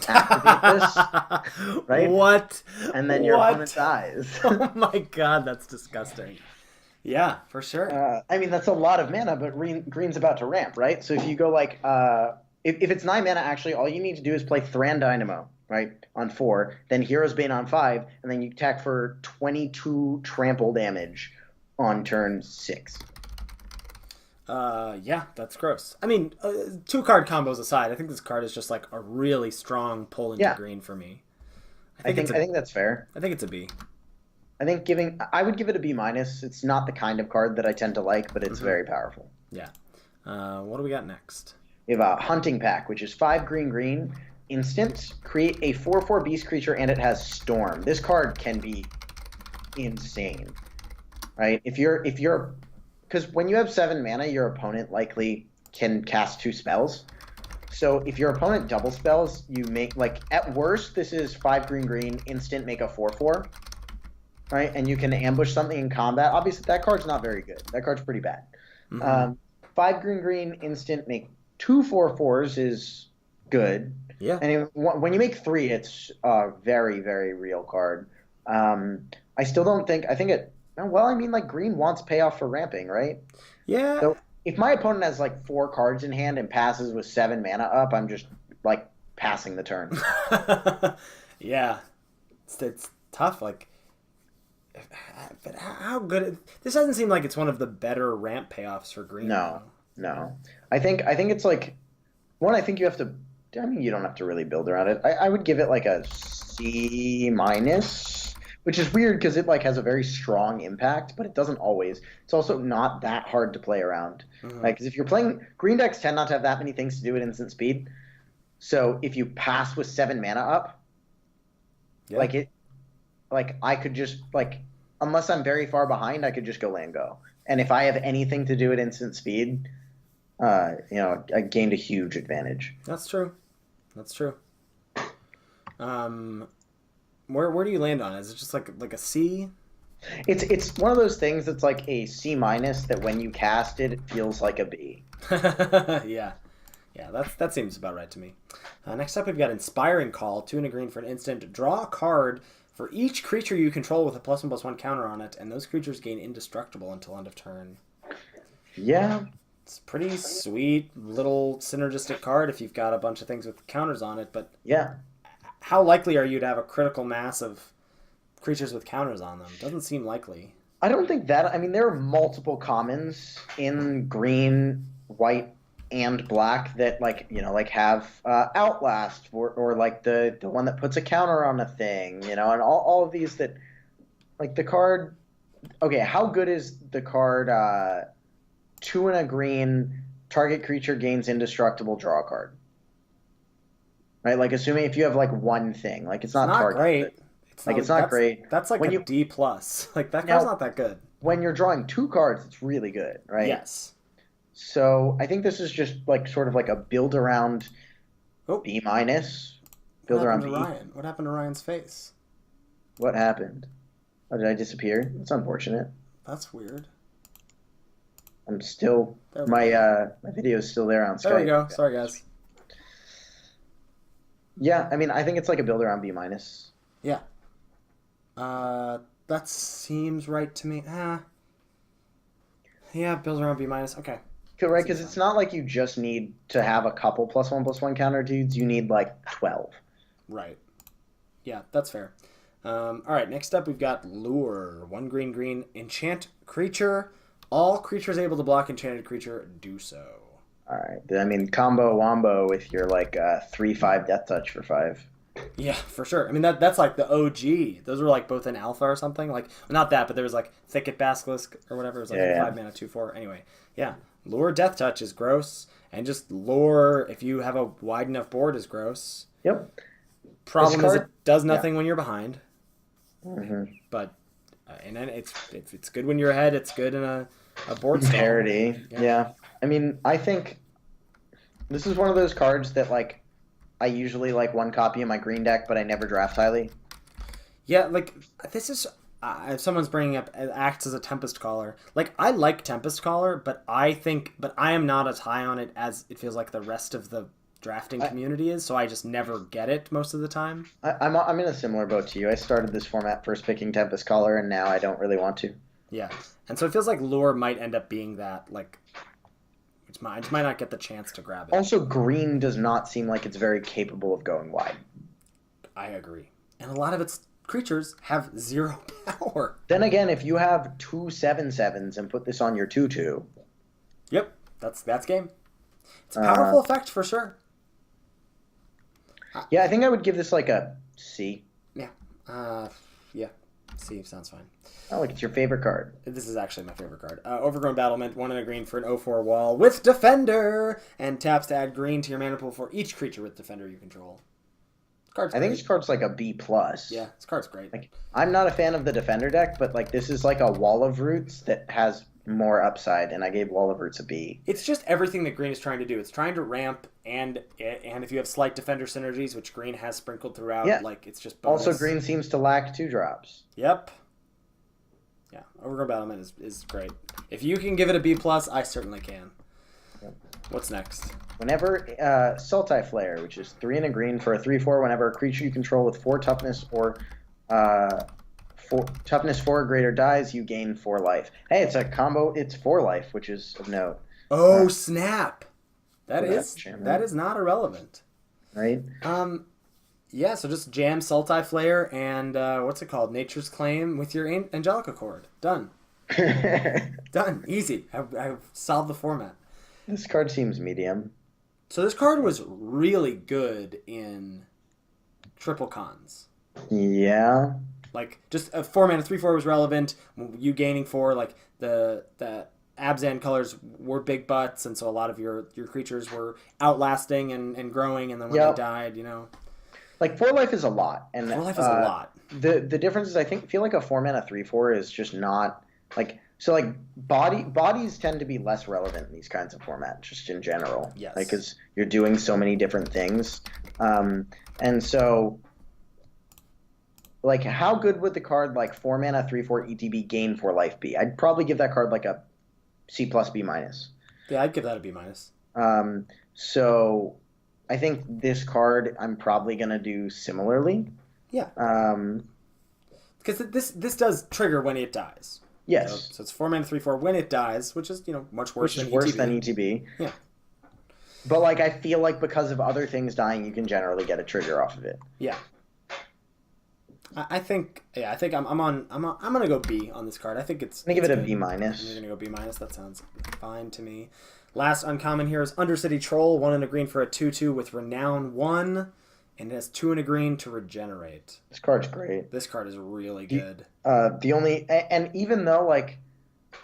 Speaker 1: activate this, right?
Speaker 2: What?
Speaker 1: And then your opponent dies.
Speaker 2: Oh my god, that's disgusting. Yeah, for sure.
Speaker 1: I mean, that's a lot of mana, but Green's about to ramp, right? So if you go like, if it's 9 mana, actually, all you need to do is play Thran Dynamo, right, on 4, then Hero's Bane on 5, and then you attack for 22 trample damage on turn 6.
Speaker 2: Yeah, that's gross. I mean, 2-card combos aside, I think this card is just like a really strong pull into green for me.
Speaker 1: I think that's fair.
Speaker 2: I think it's a B.
Speaker 1: I would give it a B-. It's not the kind of card that I tend to like, but it's very powerful.
Speaker 2: Yeah. What do we got next?
Speaker 1: We have a Hunting Pack, which is 5 green, instant, create a 4/4 beast creature, and it has Storm. This card can be insane, right? Because when you have 7 mana, your opponent likely can cast 2 spells. So if your opponent double spells, you make, like, at worst, this is 5 green, instant, make a 4/4, right? And you can ambush something in combat. Obviously, that card's not very good. That card's pretty bad. 5 green, instant, make 2 4/4s is good.
Speaker 2: Yeah.
Speaker 1: And when you make 3, it's a very, very real card. I still don't think... I think it... Well, I mean, like, green wants payoff for ramping, right?
Speaker 2: Yeah.
Speaker 1: So if my opponent has, like, 4 cards in hand and passes with 7 mana up, I'm just, like, passing the turn.
Speaker 2: Yeah. It's tough. Like, but how good... This doesn't seem like it's one of the better ramp payoffs for green.
Speaker 1: No. I think it's, like... One, I think you have to I mean, you don't have to really build around it. I would give it like a C minus, which is weird because it like has a very strong impact, but it doesn't always. It's also not that hard to play around. Like, 'cause if you're playing green decks, tend not to have that many things to do at instant speed. So if you pass with 7 mana up, like it, like I could just like, unless I'm very far behind, I could just go land go. And if I have anything to do at instant speed, I gained a huge advantage.
Speaker 2: That's true. That's true. Where do you land on it? Is it just like a C?
Speaker 1: It's one of those things that's like a C minus that when you cast it, it feels like a B.
Speaker 2: Yeah. Yeah, that seems about right to me. Next up, we've got Inspiring Call, 2 and a green for an instant. Draw a card for each creature you control with a +1/+1 counter on it, and those creatures gain indestructible until end of turn.
Speaker 1: Yeah.
Speaker 2: It's a pretty sweet little synergistic card if you've got a bunch of things with counters on it, but
Speaker 1: Yeah.
Speaker 2: how likely are you to have a critical mass of creatures with counters on them? Doesn't seem likely.
Speaker 1: I don't think that. I mean, there are multiple commons in green, white, and black that like have Outlast or like the one that puts a counter on a thing, and all of these that like the card. Okay, how good is the card? 2 and a green, target creature gains indestructible, draw a card. Right, like assuming if you have like one thing, like it's not target,
Speaker 2: great.
Speaker 1: It's not great.
Speaker 2: That's like
Speaker 1: when
Speaker 2: a D plus. Like that card's not that good.
Speaker 1: When you're drawing 2 cards, it's really good, right?
Speaker 2: Yes.
Speaker 1: So I think this is just like sort of like a build around B minus. Build around B.
Speaker 2: Ryan? What happened to Ryan's face?
Speaker 1: What happened? Oh, did I disappear? It's unfortunate.
Speaker 2: That's weird.
Speaker 1: I'm still my video is still there on Skype.
Speaker 2: There we go. Sorry guys.
Speaker 1: Yeah, I mean I think it's like a build around B minus.
Speaker 2: Yeah. That seems right to me. Yeah, build around B minus. Okay.
Speaker 1: Right, because it's not like you just need to have a couple +1/+1 counter dudes. You need like 12.
Speaker 2: Right. Yeah, that's fair. All right, next up we've got Lure. 1 green, enchant creature. All creatures able to block enchanted creature do so.
Speaker 1: All right. I mean, combo wombo with your like 3/5 death touch for 5.
Speaker 2: Yeah, for sure. I mean, that's like the OG. Those were like both in alpha or something. Like, not that, but there was like Thicket Basilisk or whatever. It was like 5 mana, 2/4. Anyway, yeah. Lure Death Touch is gross. And just Lure, if you have a wide enough board, is gross.
Speaker 1: Yep.
Speaker 2: Problem is it does nothing when you're behind.
Speaker 1: Mm-hmm.
Speaker 2: But, and then it's good when you're ahead. It's good in a board stall.
Speaker 1: Parity. Yeah. I mean, I think this is one of those cards that like I usually like 1 copy in my green deck, but I never draft highly.
Speaker 2: Yeah, like this is if someone's bringing up it acts as a Tempest Caller. Like I like Tempest Caller, but I am not as high on it as it feels like the rest of the drafting community is. So I just never get it most of the time.
Speaker 1: I'm in a similar boat to you. I started this format first picking Tempest Caller, and now I don't really want to.
Speaker 2: Yeah, and so it feels like Lure might end up being that like. I just might not get the chance to grab it.
Speaker 1: Also, green does not seem like it's very capable of going wide.
Speaker 2: I agree. And a lot of its creatures have 0 power.
Speaker 1: Then again, if you have 2 7/7s and put this on your 2/2.
Speaker 2: Yep, that's game. It's a powerful effect for sure.
Speaker 1: Yeah, I think I would give this like a C.
Speaker 2: Yeah. Yeah. C sounds fine.
Speaker 1: Oh, like it's your favorite card.
Speaker 2: This is actually my favorite card. Overgrown Battlement, 1 and a green for an 0/4 wall with Defender, and taps to add green to your mana pool for each creature with Defender you control.
Speaker 1: I think this card's like a B+.
Speaker 2: Yeah, this card's great.
Speaker 1: Like, I'm not a fan of the Defender deck, but like this is like a Wall of Roots that has more upside, and I gave Wall of Roots a B.
Speaker 2: It's just everything that green is trying to do. It's trying to ramp, and if you have slight Defender synergies, which green has sprinkled throughout, like it's just bonus.
Speaker 1: Also, green seems to lack 2-drops.
Speaker 2: Yep. Yeah, Overgrown Battlement is great. If you can give it a B+, I certainly can. Yep. What's next?
Speaker 1: Whenever Sultai Flare, which is 3 and a green for a 3/4, whenever a creature you control with 4 toughness or toughness 4 or greater dies, you gain 4 life. Hey, it's a combo. It's 4 life, which is of note.
Speaker 2: Oh snap! That is not irrelevant,
Speaker 1: right?
Speaker 2: Yeah. So just jam Sultai Flare and what's it called? Nature's Claim with your Angelica Chord. Done. Done. Easy. I've solved the format.
Speaker 1: This card seems medium.
Speaker 2: So this card was really good in triple cons.
Speaker 1: Yeah.
Speaker 2: Like just a 4 mana 3/4 was relevant. You gaining 4, like the Abzan colors were big butts, and so a lot of your creatures were outlasting and growing, and then when they died,
Speaker 1: like 4 life is a lot, and
Speaker 2: 4 life is a lot.
Speaker 1: The difference is I feel like a 4 mana 3/4 is just not like so like bodies tend to be less relevant in these kinds of formats just in general.
Speaker 2: Yes.
Speaker 1: Like because you're doing so many different things, and so. Like, how good would the card like 4 mana 3/4 ETB gain 4 life be? I'd probably give that card like a C plus B minus.
Speaker 2: Yeah, I'd give that a B minus.
Speaker 1: So I think this card I'm probably gonna do similarly.
Speaker 2: Yeah. Because this does trigger when it dies.
Speaker 1: Yes.
Speaker 2: So it's 4 mana 3/4 when it dies, which is much worse.
Speaker 1: Which is worse than ETB.
Speaker 2: Yeah.
Speaker 1: But like I feel like because of other things dying, you can generally get a trigger off of it.
Speaker 2: Yeah. I think I'm gonna go B on this card. I think it's.
Speaker 1: I'm gonna give it a B minus.
Speaker 2: You're gonna go B minus. That sounds fine to me. Last uncommon here is Undercity Troll, 1 and a green for a 2/2 with Renown 1, and it has 2 and a green to regenerate.
Speaker 1: This card's great.
Speaker 2: This card is really good.
Speaker 1: And even though like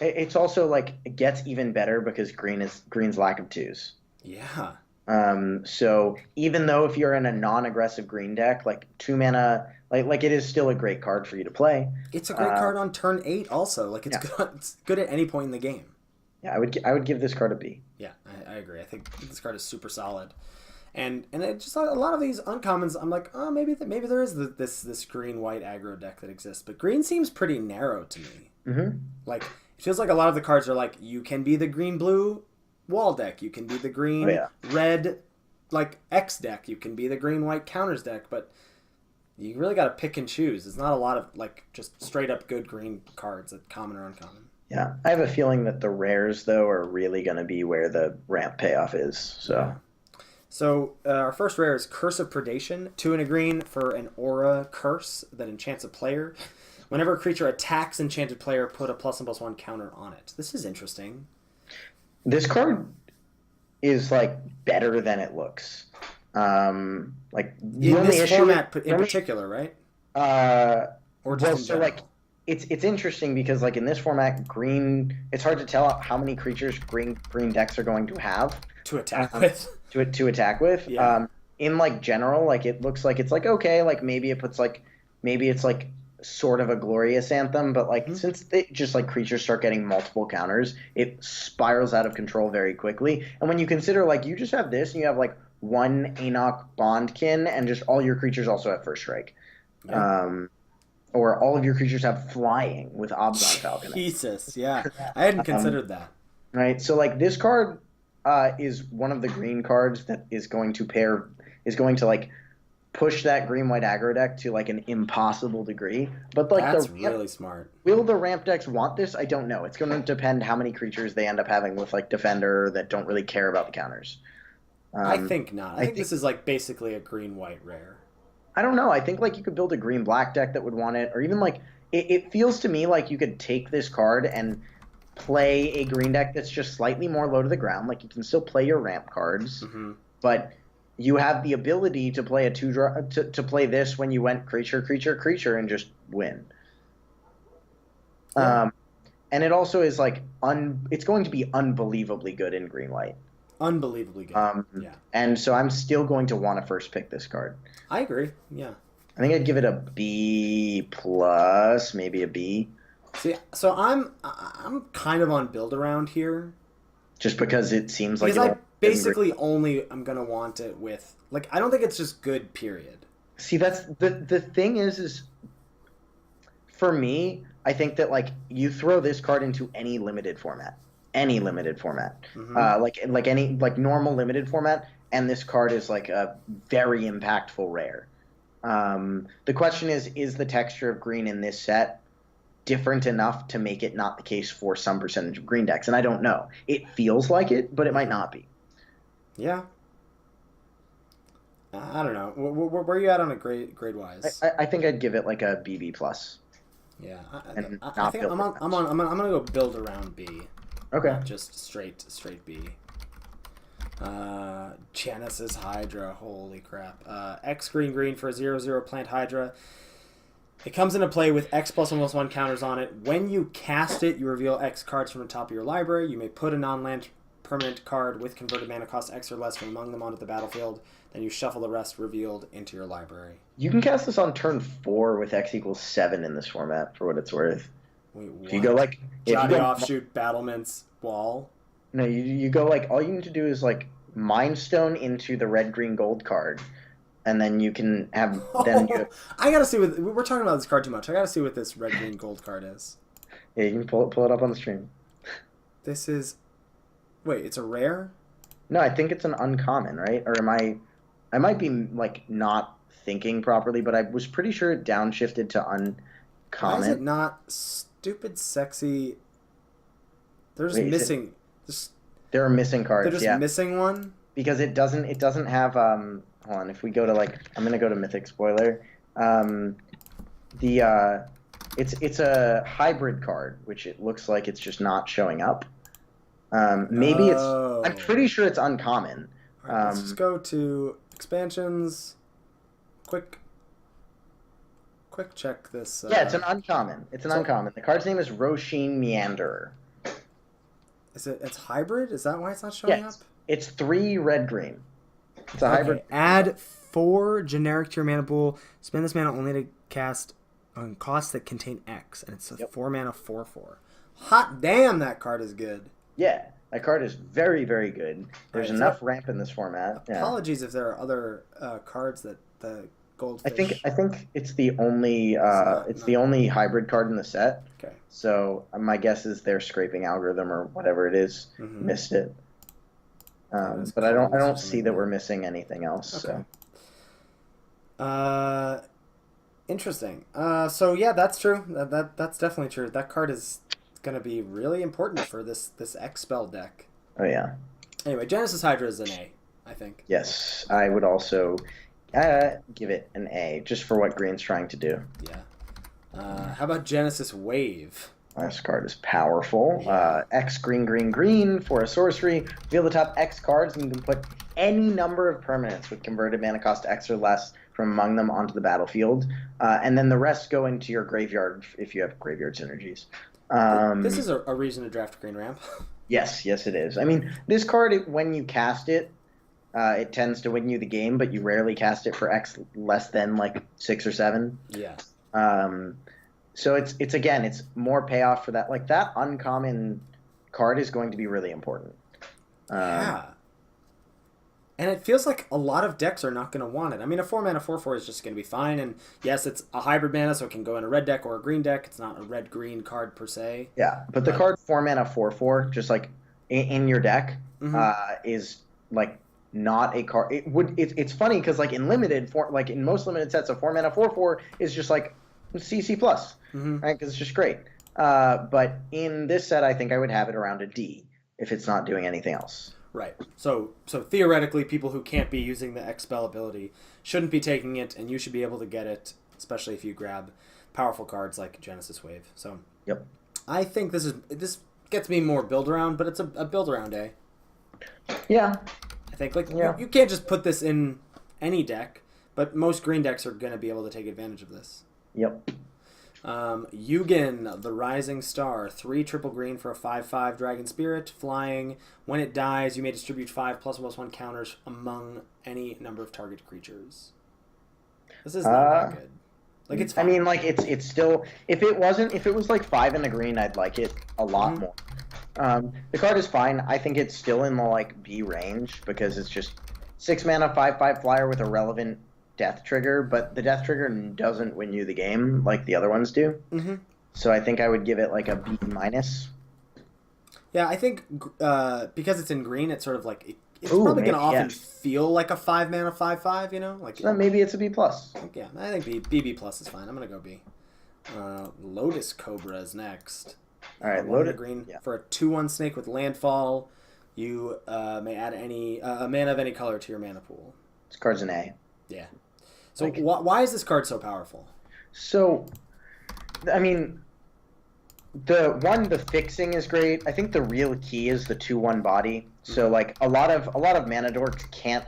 Speaker 1: it's also like it gets even better because green's lack of 2s.
Speaker 2: Yeah.
Speaker 1: So even though if you're in a non-aggressive green deck, like 2 mana, like it is still a great card for you to play.
Speaker 2: It's a great card on turn 8 also. Like it's good at any point in the game.
Speaker 1: Yeah, I would give this card a B.
Speaker 2: Yeah, I agree. I think this card is super solid. And it just a lot of these uncommons, I'm like, oh, maybe there is this green white aggro deck that exists, but green seems pretty narrow to me.
Speaker 1: Mm-hmm.
Speaker 2: Like it feels like a lot of the cards are like you can be the green blue wall deck, you can be the green red like X deck, you can be the green white counters deck, but you really got to pick and choose. There's not a lot of like just straight up good green cards that common or uncommon.
Speaker 1: Yeah, I have a feeling that the rares though are really going to be where the ramp payoff is. So.
Speaker 2: Yeah. So our first rare is Curse of Predation, 2 and a green for an aura curse that enchants a player. Whenever a creature attacks enchanted player, put a +1/+1 counter on it. This is interesting.
Speaker 1: This card is like better than it looks. Like
Speaker 2: in this format in particular, right? Or just in general?
Speaker 1: Like it's interesting because like in this format, green. It's hard to tell how many creatures green decks are going to have
Speaker 2: to attack with.
Speaker 1: To attack with.
Speaker 2: Yeah.
Speaker 1: In like general, like it looks like it's like okay, like maybe it's like sort of a glorious anthem, but like since they just like creatures start getting multiple counters, it spirals out of control very quickly. And when you consider like you just have this and you have like 1 Enoch Bondkin and just all your creatures also have first strike. Yeah. Or all of your creatures have flying with Abzan Falcon.
Speaker 2: Jesus, yeah. I hadn't considered that.
Speaker 1: Right. So like this card is one of the green cards that is going to like push that green-white aggro deck to like an impossible degree. But like
Speaker 2: that's really smart.
Speaker 1: Will the ramp decks want this? I don't know. It's going to depend how many creatures they end up having with like Defender that don't really care about the counters.
Speaker 2: I think not. I think this is like basically a green-white rare.
Speaker 1: I don't know. I think like you could build a green-black deck that would want it, or even like it feels to me like you could take this card and play a green deck that's just slightly more low to the ground. Like you can still play your ramp cards, but you have the ability to play to play this when you went creature and just win. Yeah. And it also is like it's going to be unbelievably good in green white.
Speaker 2: Unbelievably good. Yeah.
Speaker 1: And so I'm still going to want to first pick this card.
Speaker 2: I agree. Yeah.
Speaker 1: I think I'd give it a B plus, maybe a B.
Speaker 2: See, so I'm kind of on build around here.
Speaker 1: Just because it seems like
Speaker 2: I basically only I'm gonna want it with like I don't think it's just good. Period.
Speaker 1: See, that's the thing is for me, I think that like you throw this card into any limited format, like any like normal limited format, and this card is like a very impactful rare. The question is the texture of green in this set different enough to make it not the case for some percentage of green decks? And I don't know. It feels like it, but it might not be.
Speaker 2: Yeah. I don't know. Where are you at on a grade wise?
Speaker 1: I think I'd give it like a BB plus.
Speaker 2: Yeah, I think I'm gonna go build around B.
Speaker 1: Okay.
Speaker 2: Not just straight B. Genesis Hydra. Holy crap. X green for a 0/0 plant Hydra. It comes into play with X +1/+1 counters on it. When you cast it, you reveal X cards from the top of your library. You may put a non-land permanent card with converted mana cost X or less from among them onto the battlefield. Then you shuffle the rest revealed into your library.
Speaker 1: You can cast this on turn 4 with X = 7 in this format, for what it's worth.
Speaker 2: Wait, what?
Speaker 1: If you go like...
Speaker 2: Jotty Offshoot, Battlement's Wall?
Speaker 1: No, you go like... All you need to do is like Mind Stone into the red-green gold card. And then you can have...
Speaker 2: I gotta see what... We're talking about this card too much. I gotta see what this red-green gold card is.
Speaker 1: Yeah, you can pull it up on the stream.
Speaker 2: This is... Wait, it's a rare?
Speaker 1: No, I think it's an uncommon, right? Or am I... I might be, like, not thinking properly, but I was pretty sure it downshifted to uncommon.
Speaker 2: Why is it not stupid sexy... They're just missing...
Speaker 1: There are missing cards,
Speaker 2: They're just missing one?
Speaker 1: Because it doesn't have... Hold on, if we go to, like... I'm going to go to Mythic Spoiler. It's a hybrid card, which it looks like it's just not showing up. Maybe it's... I'm pretty sure it's uncommon.
Speaker 2: All right, let's just go to expansions. Quick check this.
Speaker 1: Yeah, it's an uncommon. Uncommon. The card's name is Roshin Meanderer.
Speaker 2: It's hybrid? Is that why it's not showing up?
Speaker 1: It's 3 red-green. It's a hybrid.
Speaker 2: Add 4 generic to your mana pool. Spend this mana only to cast on costs that contain X, and it's a 4 mana 4/4. Hot damn, that card is good.
Speaker 1: Yeah, that card is very, very good. There's enough ramp in this format.
Speaker 2: Apologies if there are other cards that the goldfish...
Speaker 1: I think it's the only the only hybrid card in the set.
Speaker 2: Okay.
Speaker 1: So my guess is their scraping algorithm or whatever it is missed it. But I don't see that we're missing anything else.
Speaker 2: Okay.
Speaker 1: So.
Speaker 2: Interesting. So yeah, that's true. That's definitely true. That card is going to be really important for this X spell deck.
Speaker 1: Oh yeah.
Speaker 2: Anyway, Genesis Hydra is an A, I think.
Speaker 1: Yes, I would also give it an A, just for what Green's trying to do.
Speaker 2: Yeah. How about Genesis Wave?
Speaker 1: This card is powerful. X green for a sorcery. Reveal the top X cards, and you can put any number of permanents with converted mana cost X or less from among them onto the battlefield. And then the rest go into your graveyard if you have graveyard synergies.
Speaker 2: This is a reason to draft Green Ramp.
Speaker 1: Yes, it is. I mean, this card, when you cast it, it tends to win you the game, but you rarely cast it for X less than like 6 or 7.
Speaker 2: Yeah.
Speaker 1: So it's more payoff for that. Like, that uncommon card is going to be really important.
Speaker 2: Yeah. And it feels like a lot of decks are not going to want it. I mean, a 4 mana 4/4 is just going to be fine. And yes, it's a hybrid mana, so it can go in a red deck or a green deck. It's not a red-green card per se.
Speaker 1: Yeah, but the card 4 mana 4/4, just like in your deck, is like not a card. It's funny because like in most limited sets, a 4 mana 4/4 is just like CC plus, right? Because it's just great. But in this set, I think I would have it around a D if it's not doing anything else.
Speaker 2: Right. So theoretically, people who can't be using the X spell ability shouldn't be taking it, and you should be able to get it, especially if you grab powerful cards like Genesis Wave. So
Speaker 1: yep.
Speaker 2: I think this gets me more build around, but it's a build around day. Yeah. I think you can't just put this in any deck, but most green decks are going to be able to take advantage of this.
Speaker 1: Yep.
Speaker 2: Yugen, the Rising Star, 3 triple green for a 5/5 Dragon Spirit, flying. When it dies, you may distribute 5 +1/+1 counters among any number of target creatures. This is not that good. Like, it's fine.
Speaker 1: I mean, like, it's still, if it was like 5 in the green, I'd like it a lot more. The card is fine. I think it's still in the like B range because it's just 6 mana 5/5 flyer with a relevant death trigger, but the death trigger doesn't win you the game like the other ones do. So I think I would give it like a B-.
Speaker 2: Yeah, I think because it's in green, it's sort of like it's probably going to often feel like a 5 mana 5/5. You know, like
Speaker 1: so maybe it's a B+.
Speaker 2: Yeah, I think B++ is fine. I'm going to go B. Lotus Cobra is next.
Speaker 1: All right,
Speaker 2: Lotus green for a 2/1 snake with landfall. You may add a mana of any color to your mana pool.
Speaker 1: This card's an A.
Speaker 2: Yeah. So why is this card so powerful?
Speaker 1: So, I mean, The fixing is great. I think the real key is the 2/1 body. So like a lot of mana dorks can't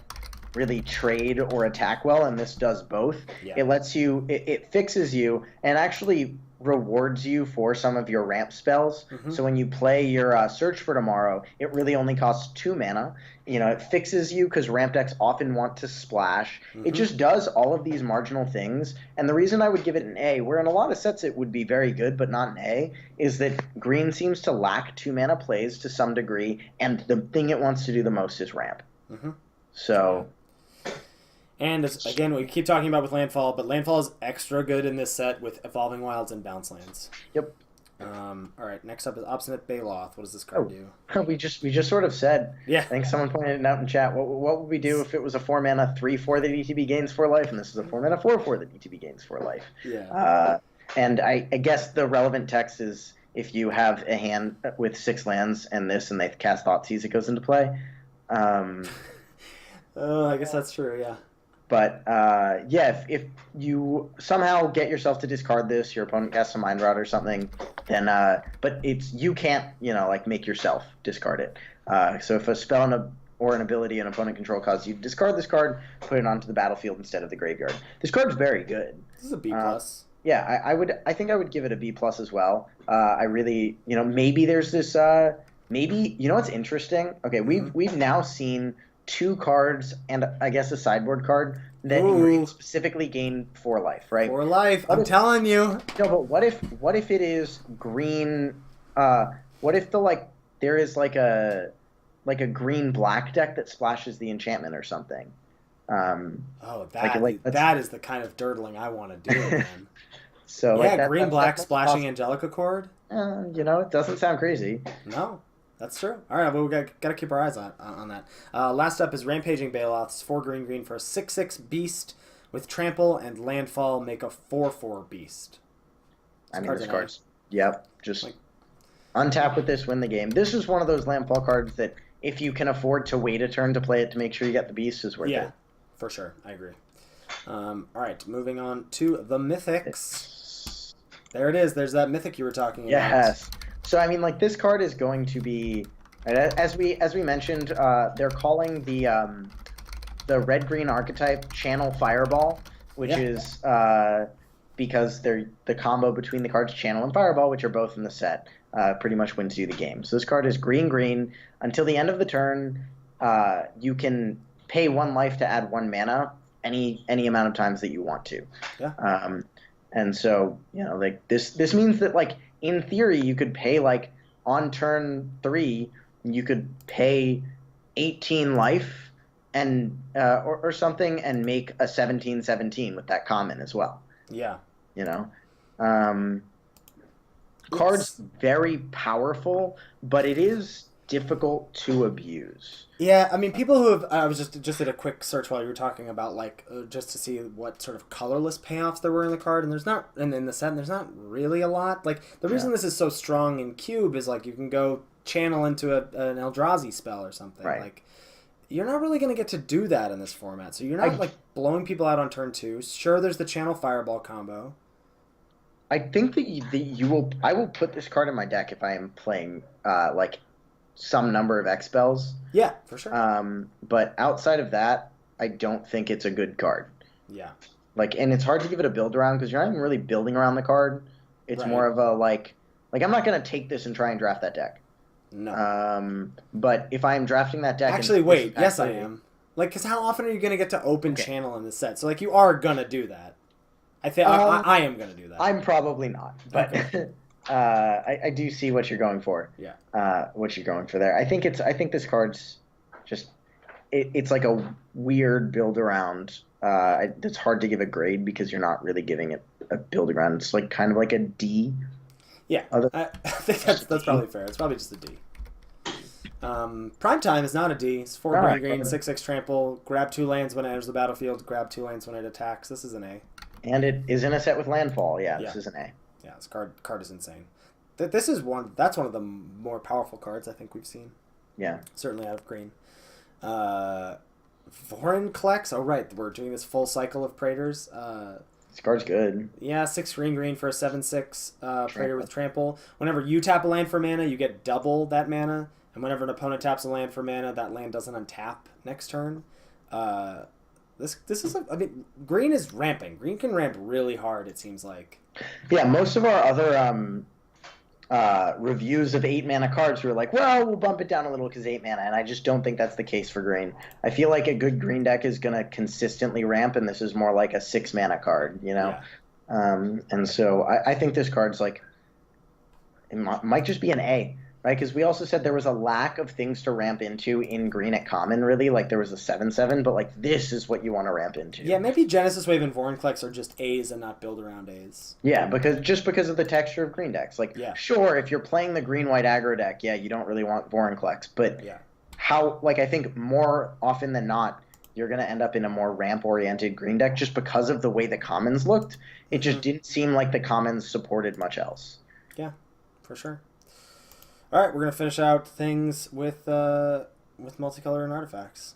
Speaker 1: really trade or attack well, and this does both.
Speaker 2: Yeah.
Speaker 1: It lets you, it fixes you, and actually rewards you for some of your ramp spells. So when you play your Search for Tomorrow, it really only costs 2 mana. It fixes you because ramp decks often want to splash. It just does all of these marginal things. And the reason I would give it an A, where in a lot of sets it would be very good but not an A, is that green seems to lack 2 mana plays to some degree, and the thing it wants to do the most is ramp. So...
Speaker 2: And again, we keep talking about with Landfall, but Landfall is extra good in this set with Evolving Wilds and Bounce Lands.
Speaker 1: Yep.
Speaker 2: All right, next up is Obstinate Baloth. What does this card do?
Speaker 1: We just sort of said.
Speaker 2: Yeah.
Speaker 1: I think someone pointed it out in chat. What would we do if it was a 4-mana 3/4 that ETB gains for life, and this is a 4-mana 4/4 that ETB gains for life?
Speaker 2: Yeah.
Speaker 1: And I guess the relevant text is if you have a hand with 6 lands and this, and they cast Thoughtseize, it goes into play.
Speaker 2: I guess that's true. Yeah.
Speaker 1: But yeah, if you somehow get yourself to discard this, your opponent casts a Mind Rot or something, then but you can't like make yourself discard it. So if a spell or an ability an opponent control causes you to discard this card, put it onto the battlefield instead of the graveyard. This card's very good.
Speaker 2: This is a B plus.
Speaker 1: Yeah, I think I would give it a B plus as well. I really maybe there's this maybe what's in Okay, we've now seen 2 cards and I guess a sideboard card that in green specifically gain 4 life, right?
Speaker 2: 4 life. I'm telling you.
Speaker 1: No, but what if it is green? What if there is like a green black deck that splashes the enchantment or something?
Speaker 2: That is the kind of dirtling I want to do, man.
Speaker 1: So
Speaker 2: yeah, green black splashing Angelica Chord.
Speaker 1: It doesn't sound crazy.
Speaker 2: No. That's true. All right, well, we got to keep our eyes on that. Last up is Rampaging Baloths, 4 green for a 6/6 beast with trample and landfall, make a 4/4 beast.
Speaker 1: This card's yep, just untap with this, win the game. This is one of those landfall cards that if you can afford to wait a turn to play it to make sure you get the beast is worth it.
Speaker 2: Yeah, for sure. I agree. All right, moving on to the Mythics. There it is. There's that Mythic you were talking about.
Speaker 1: Yes. So I mean, this card is going to be, as we mentioned, they're calling the red-green archetype Channel Fireball, which is because they're the combo between the cards Channel and Fireball, which are both in the set, pretty much wins you the game. So this card is green until the end of the turn. You can pay 1 life to add 1 mana any amount of times that you want to.
Speaker 2: Yeah.
Speaker 1: And so this means that in theory, you could pay on turn 3, you could pay 18 life and or something and make a 17/17 with that common as well.
Speaker 2: Yeah.
Speaker 1: Card's very powerful, but it is difficult to abuse.
Speaker 2: Yeah, I mean, people who have... I was just did a quick search while you were talking about, just to see what sort of colorless payoffs there were in the card, and there's not... And in the set, there's not really a lot. The reason this is so strong in Cube is, you can go channel into an Eldrazi spell or something.
Speaker 1: Right.
Speaker 2: You're not really going to get to do that in this format, so you're not, blowing people out on turn 2. Sure, there's the Channel Fireball combo.
Speaker 1: I think that you will... I will put this card in my deck if I am playing, some number of X spells.
Speaker 2: Yeah, for sure.
Speaker 1: But outside of that, I don't think it's a good card.
Speaker 2: Yeah.
Speaker 1: And it's hard to give it a build around because you're not even really building around the card. It's more of a I'm not going to take this and try and draft that deck.
Speaker 2: No.
Speaker 1: But if I am drafting that deck...
Speaker 2: Actually, wait. Yes, I am. Because how often are you going to get to open channel in this set? So, you are going to do that. I think I am going to do that.
Speaker 1: I'm probably not. But... Okay. I do see what you're going for.
Speaker 2: Yeah.
Speaker 1: What you're going for there. I think this card's just it's like a weird build around. It's hard to give a grade because you're not really giving it a build around. It's kind of like a D.
Speaker 2: Yeah. I think that's probably fair. It's probably just a D. Primetime is not a D. It's 4 green, 6/6 trample. Grab 2 lands when it enters the battlefield. Grab 2 lands when it attacks. This is an A.
Speaker 1: And it is in a set with landfall. Yeah, this is an A.
Speaker 2: Yeah, this card is insane. That's one of the more powerful cards I think we've seen.
Speaker 1: Yeah.
Speaker 2: Certainly out of green. Vorinclex. Oh, right. We're doing this full cycle of Praetors.
Speaker 1: This card's good.
Speaker 2: Yeah, 6 green for a 7/6 Praetor with Trample. Whenever you tap a land for mana, you get double that mana. And whenever an opponent taps a land for mana, that land doesn't untap next turn. This is I mean, green is ramping. Green can ramp really hard, it seems like.
Speaker 1: Yeah, most of our other reviews of 8 mana cards were like, well, we'll bump it down a little because 8 mana, and I just don't think that's the case for green. I feel like a good green deck is going to consistently ramp, and this is more like a 6 mana card, you know? Yeah. And so I think this card's like, it might just be an A. Right, because we also said there was a lack of things to ramp into in green at common, really. Like, there was a 7/7, but, like, this is what you want to ramp into.
Speaker 2: Yeah, maybe Genesis Wave and Vorinclex are just A's and not build around A's.
Speaker 1: Yeah, because of the texture of green decks. Like, sure, if you're playing the green-white aggro deck, yeah, you don't really want Vorinclex. But I think more often than not, you're going to end up in a more ramp-oriented green deck just because of the way the commons looked. It just didn't seem like the commons supported much else.
Speaker 2: Yeah, for sure. All right, we're going to finish out things with multicolor and artifacts.